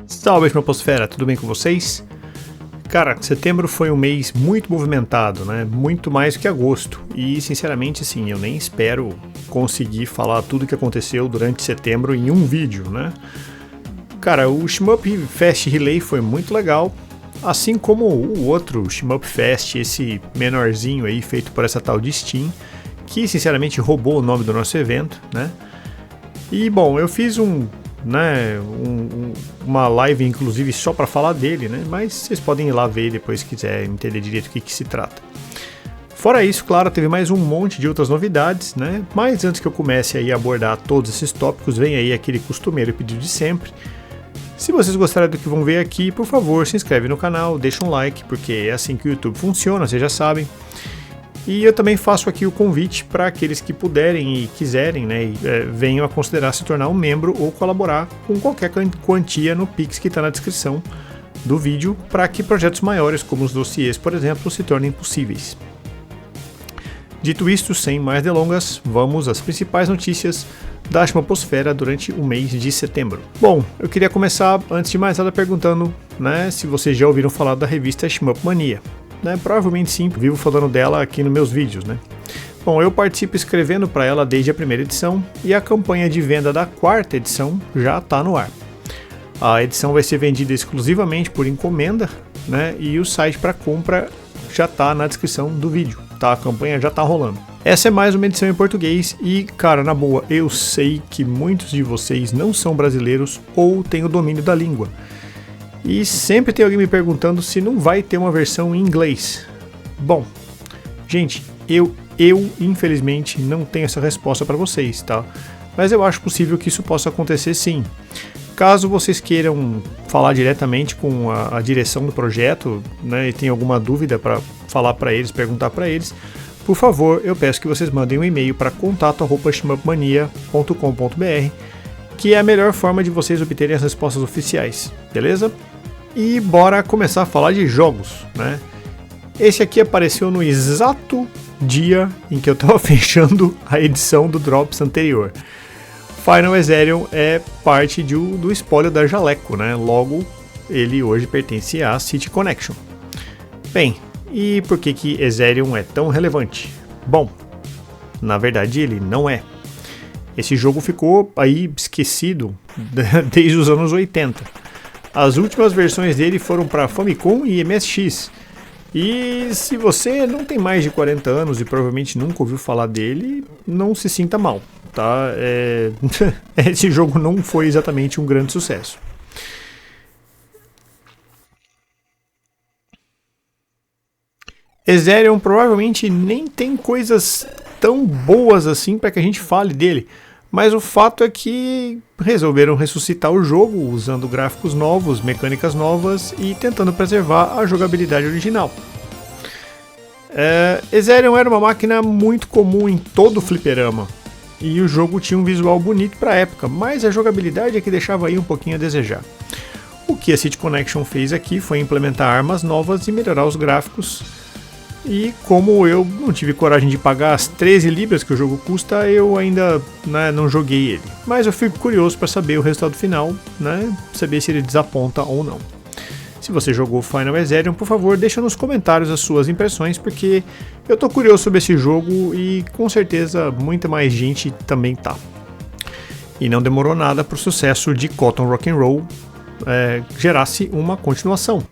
Salve, Atmosfera, tudo bem com vocês? Cara, setembro foi um mês muito movimentado, né? Muito mais do que agosto. E, sinceramente, assim, eu nem espero conseguir falar tudo o que aconteceu durante setembro em um vídeo, né? Cara, o Shmup Fest Relay foi muito legal, assim como o outro Shmup Fest, esse menorzinho aí, feito por essa tal de Steam, que, sinceramente, roubou o nome do nosso evento, né? E, bom, eu fiz uma live inclusive só para falar dele, né? Mas vocês podem ir lá ver depois se quiser entender direito o que se trata. Fora isso, claro, teve mais um monte de outras novidades, né? Mas antes que eu comece aí a abordar todos esses tópicos, vem aí aquele costumeiro pedido de sempre. Se vocês gostaram do que vão ver aqui, por favor, se inscreve no canal, deixa um like, porque é assim que o YouTube funciona, vocês já sabem. E eu também faço aqui o convite para aqueles que puderem e quiserem, né, venham a considerar se tornar um membro ou colaborar com qualquer quantia no Pix que está na descrição do vídeo, para que projetos maiores, como os dossiês, por exemplo, se tornem possíveis. Dito isto, sem mais delongas, vamos às principais notícias da Atmosfera durante o mês de setembro. Bom, eu queria começar, antes de mais nada, perguntando, né, se vocês já ouviram falar da revista Shmup Mania. Né, provavelmente sim, vivo falando dela aqui nos meus vídeos, né? Bom, eu participo escrevendo para ela desde a primeira edição e a campanha de venda da quarta edição já está no ar. A edição vai ser vendida exclusivamente por encomenda, né? E o site para compra já está na descrição do vídeo, tá? A campanha já está rolando. Essa é mais uma edição em português e, cara, na boa, eu sei que muitos de vocês não são brasileiros ou têm o domínio da língua. E sempre tem alguém me perguntando se não vai ter uma versão em inglês. Bom, gente, eu infelizmente não tenho essa resposta para vocês, tá? Mas eu acho possível que isso possa acontecer sim. Caso vocês queiram falar diretamente com a direção do projeto, né, e tenham alguma dúvida para falar para eles, perguntar para eles, por favor, eu peço que vocês mandem um e-mail para contato@shmupmania.com.br, que é a melhor forma de vocês obterem as respostas oficiais, beleza? E bora começar a falar de jogos, né? Esse aqui apareceu no exato dia em que eu estava fechando a edição do Drops anterior. Final Azerion é parte do espólio da Jaleco, né? Logo, ele hoje pertence à City Connection. Bem, e por que Azerion é tão relevante? Bom, na verdade ele não é. Esse jogo ficou aí esquecido desde os anos 80. As últimas versões dele foram para Famicom e MSX. E se você não tem mais de 40 anos e provavelmente nunca ouviu falar dele, não se sinta mal, tá? Esse jogo não foi exatamente um grande sucesso. Azerion provavelmente nem tem coisas tão boas assim para que a gente fale dele. Mas o fato é que resolveram ressuscitar o jogo usando gráficos novos, mecânicas novas e tentando preservar a jogabilidade original. Azerion era uma máquina muito comum em todo o fliperama e o jogo tinha um visual bonito para a época, mas a jogabilidade é que deixava aí um pouquinho a desejar. O que a City Connection fez aqui foi implementar armas novas e melhorar os gráficos. E como eu não tive coragem de pagar as 13 libras que o jogo custa, eu ainda, né, não joguei ele. Mas eu fico curioso para saber o resultado final, né, saber se ele desaponta ou não. Se você jogou Final Azerion, por favor, deixa nos comentários as suas impressões, porque eu tô curioso sobre esse jogo e com certeza muita mais gente também tá. E não demorou nada para o sucesso de Cotton Rock'n'Roll gerasse uma continuação.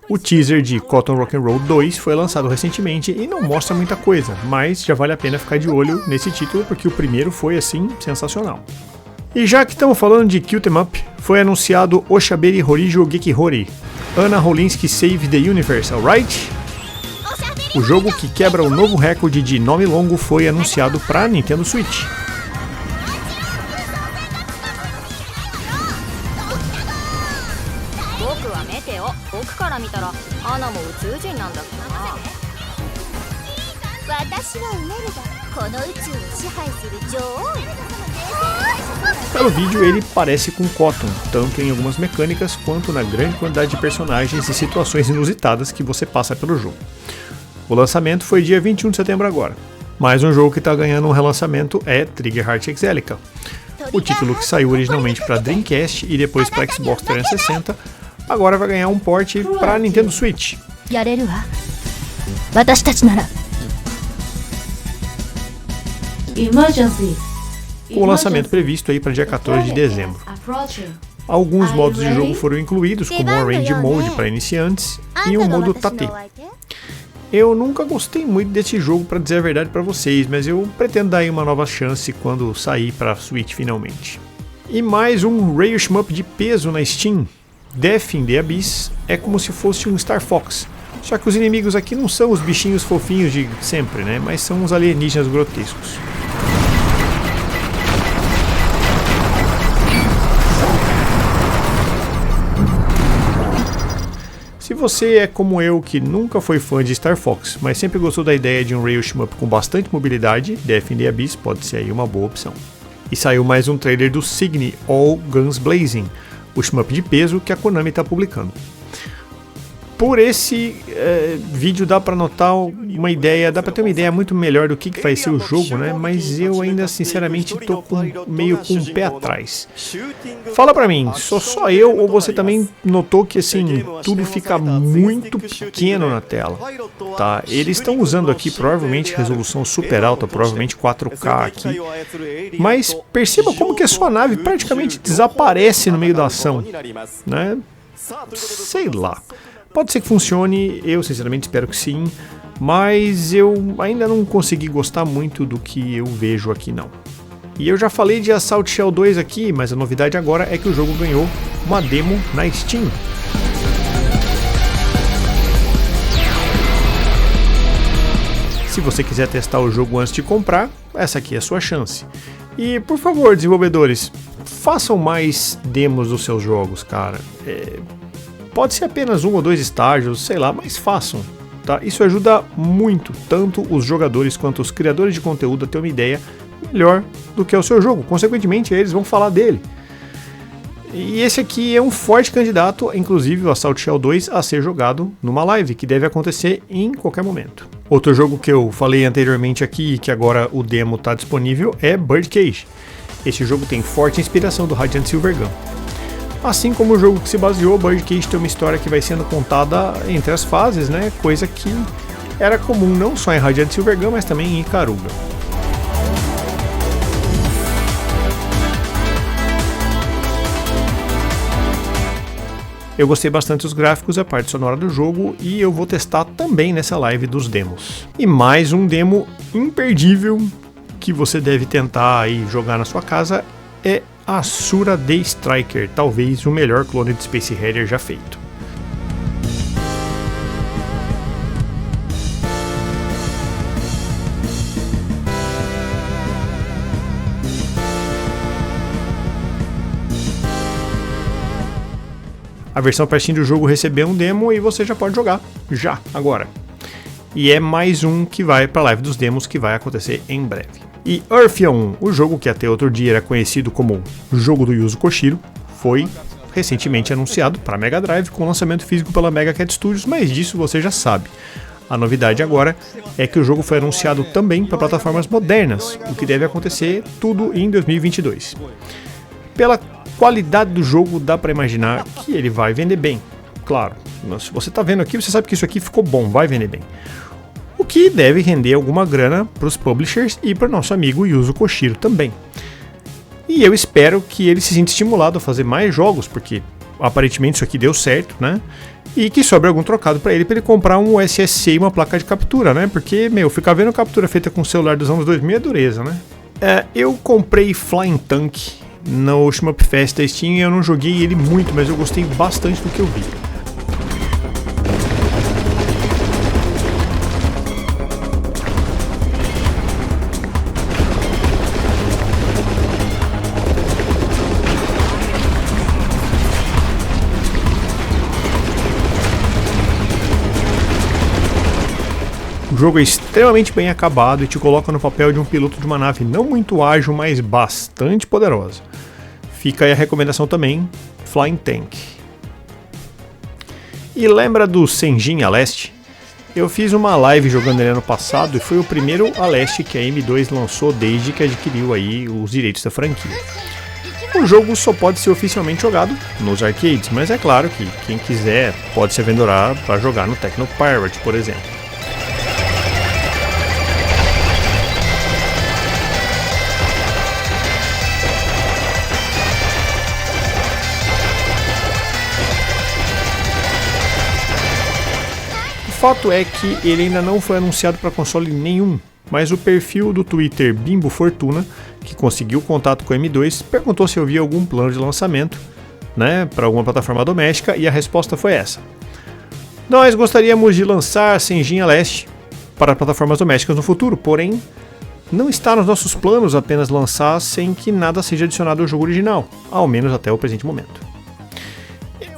O teaser de Cotton Rock'n'Roll 2 foi lançado recentemente e não mostra muita coisa, mas já vale a pena ficar de olho nesse título porque o primeiro foi assim sensacional. E já que estamos falando de Kill 'em Up, foi anunciado Oshaberi Horijo Gekihori, Anna Holinsky Save the Universe, alright? O jogo que quebra o novo recorde de nome longo foi anunciado para Nintendo Switch. Pelo vídeo ele parece com Cotton, tanto em algumas mecânicas quanto na grande quantidade de personagens e situações inusitadas que você passa pelo jogo. O lançamento foi dia 21 de setembro agora. Mais um jogo que está ganhando um relançamento é Trigger Heart Exelica. O título que saiu originalmente para Dreamcast e depois para Xbox 360, agora vai ganhar um port para Nintendo Switch. Com o lançamento previsto aí para dia 14 de dezembro. Alguns modos de jogo foram incluídos, como um Arrange Mode para iniciantes e um modo Tate. Eu nunca gostei muito desse jogo, para dizer a verdade para vocês, mas eu pretendo dar aí uma nova chance quando sair para Switch finalmente. E mais um Rail Shmup de peso na Steam. Death in the Abyss é como se fosse um Star Fox, só que os inimigos aqui não são os bichinhos fofinhos de sempre, né? Mas são os alienígenas grotescos. Se você é como eu, que nunca foi fã de Star Fox, mas sempre gostou da ideia de um Rail Shmup com bastante mobilidade, Death in the Abyss pode ser aí uma boa opção. E saiu mais um trailer do Signe All Guns Blazing, o shmup de peso que a Konami está publicando. Por esse vídeo dá para notar uma ideia, dá para ter uma ideia muito melhor do que vai ser o jogo, né? Mas eu ainda sinceramente tô meio com o pé atrás. Fala pra mim, sou só eu ou você também notou que assim tudo fica muito pequeno na tela? Tá? Eles estão usando aqui provavelmente resolução super alta, provavelmente 4K aqui. Mas perceba como que a sua nave praticamente desaparece no meio da ação, né? Sei lá. Pode ser que funcione, eu sinceramente espero que sim, mas eu ainda não consegui gostar muito do que eu vejo aqui não. E eu já falei de Assault Shell 2 aqui, mas a novidade agora é que o jogo ganhou uma demo na Steam. Se você quiser testar o jogo antes de comprar, essa aqui é a sua chance. E por favor, desenvolvedores, façam mais demos dos seus jogos, cara. Pode ser apenas 1 ou 2 estágios, sei lá, mas façam, tá? Isso ajuda muito, tanto os jogadores quanto os criadores de conteúdo a ter uma ideia melhor do que é o seu jogo. Consequentemente, eles vão falar dele. E esse aqui é um forte candidato, inclusive o Assault Shell 2, a ser jogado numa live, que deve acontecer em qualquer momento. Outro jogo que eu falei anteriormente aqui, que agora o demo está disponível, é Birdcage. Esse jogo tem forte inspiração do Radiant Silvergun. Assim como o jogo que se baseou, Birdcage tem uma história que vai sendo contada entre as fases, né? Coisa que era comum não só em Radiant Silvergun, mas também em Ikaruga. Eu gostei bastante dos gráficos e a parte sonora do jogo e eu vou testar também nessa live dos demos. E mais um demo imperdível que você deve tentar aí jogar na sua casa é Asura The Striker, talvez o melhor clone de Space Harrier já feito. A versão para Steam do jogo recebeu um demo e você já pode jogar, já, agora. E é mais um que vai para a live dos demos que vai acontecer em breve. E Earthrealm, o jogo que até outro dia era conhecido como o jogo do Yuzo Koshiro, foi recentemente anunciado para Mega Drive com lançamento físico pela Mega Cat Studios, mas disso você já sabe. A novidade agora é que o jogo foi anunciado também para plataformas modernas, o que deve acontecer tudo em 2022. Pela qualidade do jogo dá para imaginar que ele vai vender bem, claro. Se você está vendo aqui, você sabe que isso aqui ficou bom, vai vender bem. O que deve render alguma grana para os publishers e para o nosso amigo Yuzo Koshiro também. E eu espero que ele se sinta estimulado a fazer mais jogos, porque aparentemente isso aqui deu certo, né? E que sobre algum trocado para ele comprar um SSC e uma placa de captura, né? Porque, ficar vendo captura feita com celular dos anos 2000 é dureza, né? Eu comprei Flying Tank no Shmup Fest da Steam e eu não joguei ele muito, mas eu gostei bastante do que eu vi. O jogo é extremamente bem acabado e te coloca no papel de um piloto de uma nave não muito ágil, mas bastante poderosa. Fica aí a recomendação também, Flying Tank. E lembra do Senjin a Leste? Eu fiz uma live jogando ele ano passado e foi o primeiro Aleste que a M2 lançou desde que adquiriu aí os direitos da franquia. O jogo só pode ser oficialmente jogado nos arcades, mas é claro que quem quiser pode se aventurar para jogar no Tecno Pirate, por exemplo. O fato é que ele ainda não foi anunciado para console nenhum, mas o perfil do Twitter Bimbo Fortuna, que conseguiu contato com a M2, perguntou se havia algum plano de lançamento, né, para alguma plataforma doméstica, e a resposta foi essa. Nós gostaríamos de lançar Senjin Leste para plataformas domésticas no futuro, porém não está nos nossos planos apenas lançar sem que nada seja adicionado ao jogo original, ao menos até o presente momento.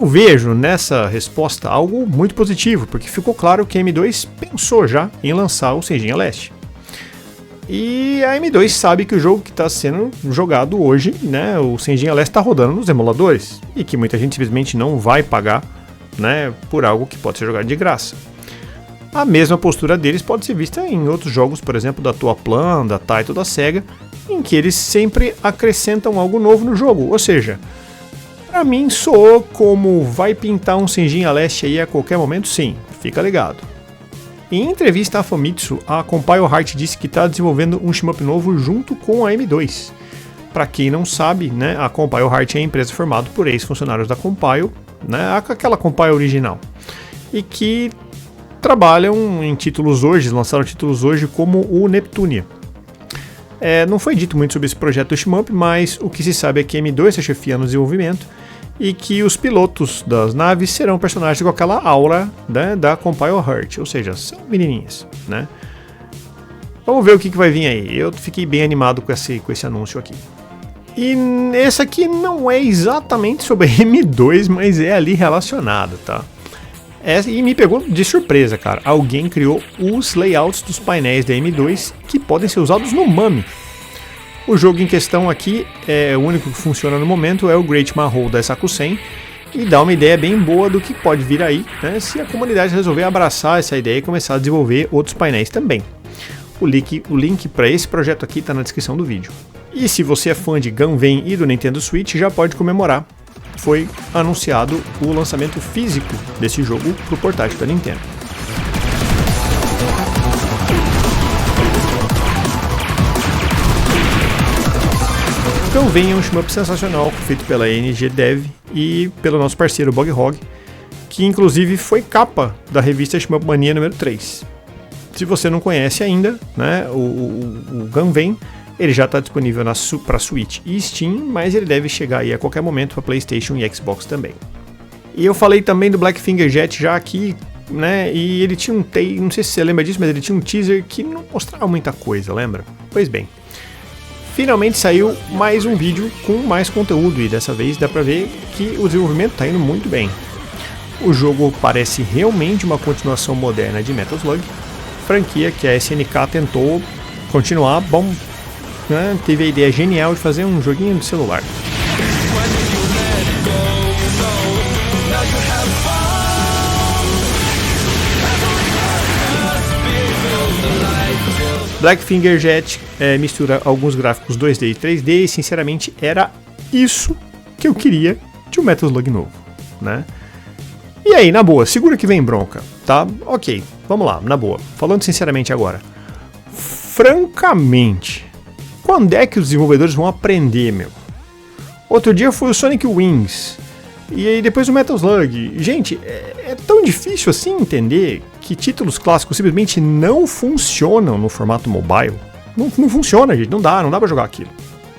Eu vejo nessa resposta algo muito positivo, porque ficou claro que a M2 pensou já em lançar o Senjin Leste. E a M2 sabe que o jogo que está sendo jogado hoje, né, o Senjin Leste está rodando nos emuladores, e que muita gente simplesmente não vai pagar, né, por algo que pode ser jogado de graça. A mesma postura deles pode ser vista em outros jogos, por exemplo, da Toaplan, da Taito, da Sega, em que eles sempre acrescentam algo novo no jogo, ou seja, pra mim soou como vai pintar um Senjin Leste aí a qualquer momento, sim, fica ligado. Em entrevista à Famitsu, a Compile Heart disse que está desenvolvendo um shmup novo junto com a M2. Para quem não sabe, né, a Compile Heart é a empresa formada por ex-funcionários da Compile, né, aquela Compile original, e que trabalham em títulos hoje, lançaram títulos hoje como o Neptunia. Não foi dito muito sobre esse projeto do shmup, mas o que se sabe é que a M2 está chefiando o desenvolvimento e que os pilotos das naves serão personagens com aquela aura, né, da Compile Heart, ou seja, são menininhas, né? Vamos ver o que vai vir aí. Eu fiquei bem animado com esse anúncio aqui. E esse aqui não é exatamente sobre M2, mas é ali relacionado, tá? E me pegou de surpresa, cara. Alguém criou os layouts dos painéis da M2 que podem ser usados no MAME. O jogo em questão aqui, o único que funciona no momento, é o Great Mahou da Sakusen, e dá uma ideia bem boa do que pode vir aí, né, se a comunidade resolver abraçar essa ideia e começar a desenvolver outros painéis também. O link para esse projeto aqui está na descrição do vídeo. E se você é fã de Gunven e do Nintendo Switch, já pode comemorar. Foi anunciado o lançamento físico desse jogo para o portátil da Nintendo. Gunven é um shmup sensacional feito pela NG Dev e pelo nosso parceiro Bog Hog, que inclusive foi capa da revista Shmup Mania número 3. Se você não conhece ainda, né, o Gunven, ele já está disponível para Switch e Steam, mas ele deve chegar aí a qualquer momento para PlayStation e Xbox também. E eu falei também do Black Finger Jet já aqui, né, e ele tinha não sei se você lembra disso, mas ele tinha um teaser que não mostrava muita coisa, lembra? Pois bem. Finalmente saiu mais um vídeo com mais conteúdo e dessa vez dá pra ver que o desenvolvimento está indo muito bem. O jogo parece realmente uma continuação moderna de Metal Slug, franquia que a SNK tentou continuar, bom, né, teve a ideia genial de fazer um joguinho de celular. Black Finger Jet mistura alguns gráficos 2D e 3D e sinceramente era isso que eu queria de um Metal Slug novo, né? E aí, na boa, segura que vem bronca, tá? Ok, vamos lá, na boa. Falando sinceramente agora. Francamente, quando é que os desenvolvedores vão aprender, meu? Outro dia foi o Sonic Wings. E aí depois o Metal Slug. Gente, é tão difícil assim entender que títulos clássicos simplesmente não funcionam no formato mobile. Não funciona, gente. Não dá pra jogar aquilo,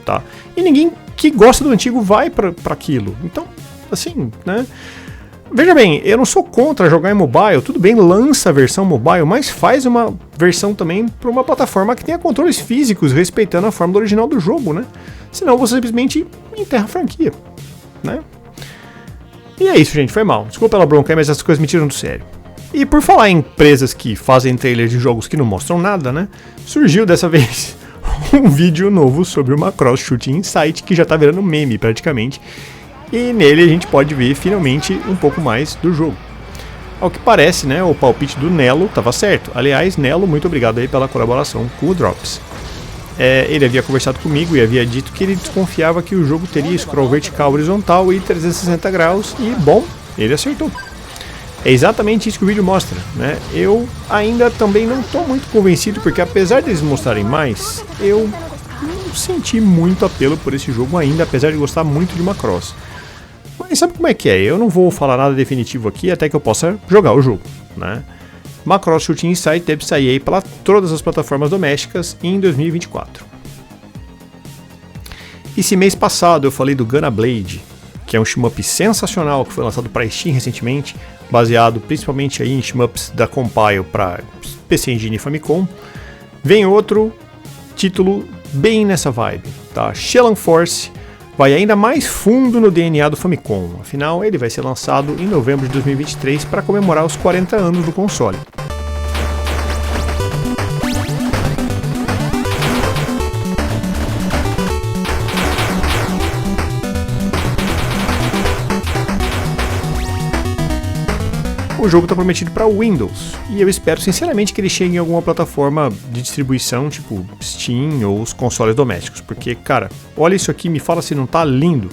tá? E ninguém que gosta do antigo vai pra aquilo. Então, assim, né? Veja bem, eu não sou contra jogar em mobile. Tudo bem, lança a versão mobile, mas faz uma versão também para uma plataforma que tenha controles físicos, respeitando a forma original do jogo, né? Senão você simplesmente enterra a franquia, né? E é isso, gente, foi mal. Desculpa pela bronca aí, mas essas coisas me tiram do sério. E por falar em empresas que fazem trailers de jogos que não mostram nada, né? Surgiu dessa vez um vídeo novo sobre uma Cross Shooting Insight que já tá virando meme praticamente. E nele a gente pode ver finalmente um pouco mais do jogo. Ao que parece, né, o palpite do Nelo estava certo. Aliás, Nelo, muito obrigado aí pela colaboração com o Drops. Ele havia conversado comigo e havia dito que ele desconfiava que o jogo teria scroll vertical, horizontal e 360 graus, e bom, ele acertou. É exatamente isso que o vídeo mostra, né? Eu ainda também não estou muito convencido, porque apesar deles mostrarem mais, eu não senti muito apelo por esse jogo ainda, apesar de gostar muito de Macross. Mas sabe como é que é? Eu não vou falar nada definitivo aqui até que eu possa jogar o jogo, né? Macross Shooting Insight deve sair aí para todas as plataformas domésticas em 2024. Esse mês passado eu falei do Gunna Blade, que é um shmup sensacional que foi lançado para Steam recentemente, baseado principalmente aí em shmups da Compile para PC Engine e Famicom. Vem outro título bem nessa vibe, tá? Shellan Force vai ainda mais fundo no DNA do Famicom, afinal ele vai ser lançado em novembro de 2023 para comemorar os 40 anos do console. O jogo está prometido para Windows, e eu espero sinceramente que ele chegue em alguma plataforma de distribuição, tipo Steam ou os consoles domésticos, porque, cara, olha isso aqui, me fala se não tá lindo.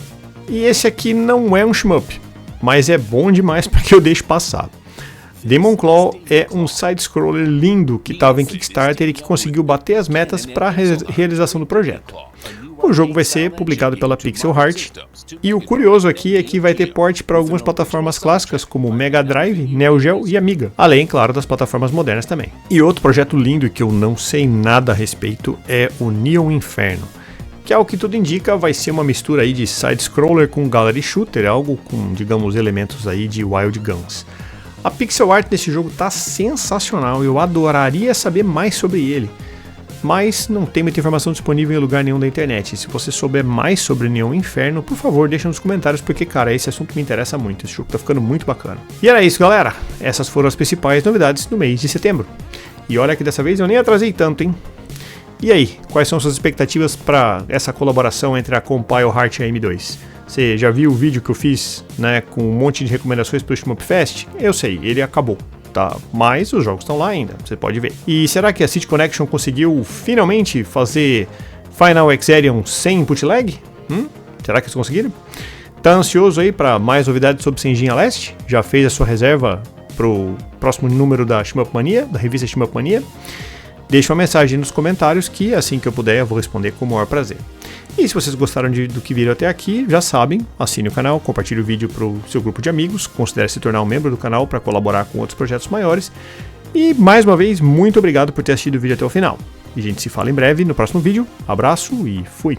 E esse aqui não é um shmup, mas é bom demais para que eu deixe passar. Demon Claw é um side-scroller lindo que estava em Kickstarter e que conseguiu bater as metas para a realização do projeto. O jogo vai ser publicado pela Pixel Heart, e o curioso aqui é que vai ter port para algumas plataformas clássicas como Mega Drive, Neo Geo e Amiga, além, claro, das plataformas modernas também. E outro projeto lindo que eu não sei nada a respeito é o Neon Inferno, que ao que tudo indica vai ser uma mistura aí de side-scroller com gallery shooter, algo com, digamos, elementos aí de Wild Guns. A pixel art desse jogo tá sensacional e eu adoraria saber mais sobre ele, mas não tem muita informação disponível em lugar nenhum da internet. E se você souber mais sobre Neon Inferno, por favor, deixa nos comentários, porque, cara, esse assunto me interessa muito. Esse jogo tá ficando muito bacana. E era isso, galera. Essas foram as principais novidades do mês de setembro. E olha que dessa vez eu nem atrasei tanto, hein? E aí, quais são suas expectativas para essa colaboração entre a Compile Heart e a M2? Você já viu o vídeo que eu fiz, né, com um monte de recomendações para o Shmup Fest? Eu sei, ele acabou. Tá, mas os jogos estão lá ainda, você pode ver. E será que a City Connection conseguiu finalmente fazer Final Exerion sem input lag? Será que eles conseguiram? Tá ansioso aí para mais novidades sobre Senjinha Leste? Já fez a sua reserva pro próximo número da Shmup Mania, da revista Shmup Mania? Deixe uma mensagem nos comentários que assim que eu puder eu vou responder com o maior prazer. E se vocês gostaram do que viram até aqui, já sabem, assine o canal, compartilhe o vídeo para o seu grupo de amigos, considere se tornar um membro do canal para colaborar com outros projetos maiores. E mais uma vez, muito obrigado por ter assistido o vídeo até o final. E a gente se fala em breve no próximo vídeo. Abraço e fui!